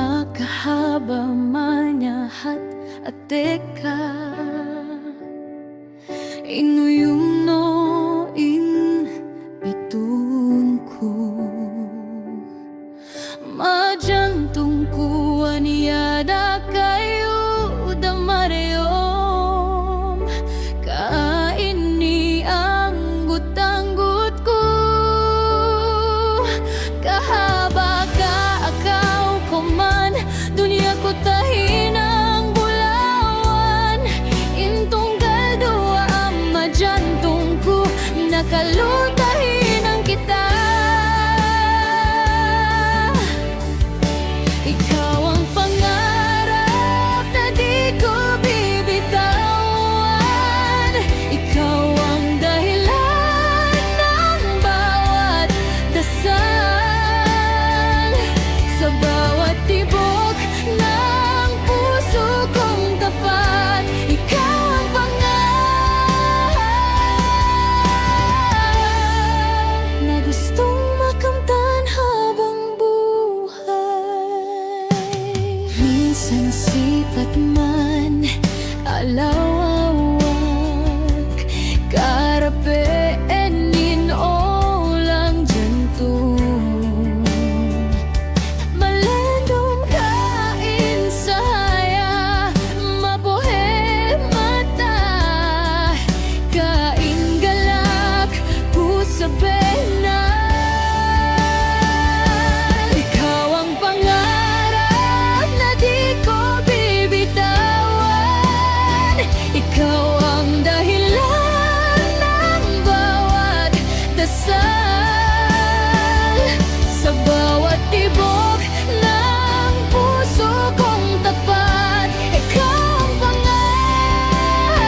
makahaba manyahat at teka inuyum no in pitunku majantung kuan yada kayo damarayom kaini anggut-anggut ko kahaba ka akaw ko man dunia ko tahinang bulawan intunggal dua ama jantung ko nakalutahin ang kita. Ikaw ang pangarap na di ko bibitawan. Ikaw ang dahilan ng bawat dasal. Sa bawat tibok ng puso kong tapat. Ikaw ang pangarap na gustong makamtan habang buhay. Minsan sipat man alawawag karapeen olang jantung malandong kain saya mabuhe mata kain galak pusa pena. Ikaw ang pangarap na di ko bibitawan. Ikaw ang dahilan ng bawat dasal. Sa bawat tibok ng puso kong tapat. Ikaw ang pangarap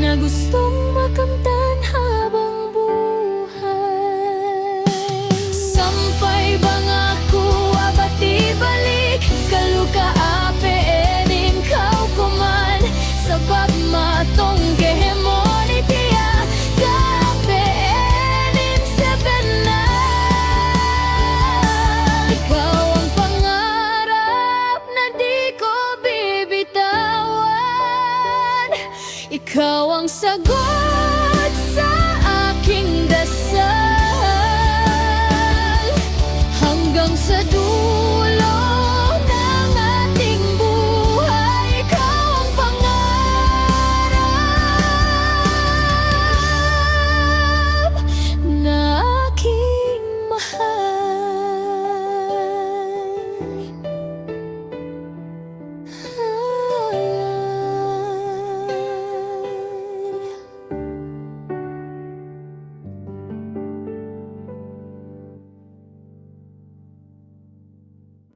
na gustong makamtan habang buhay. Sampay bang ako abati balik kaluka apeenin kau kuman sabab matong kehemoni tiya kapeenin sebena. Ikaw ang pangarap na di ko bibitawan. Ikaw ang sagot sa aking dasal hanggang sa dulo.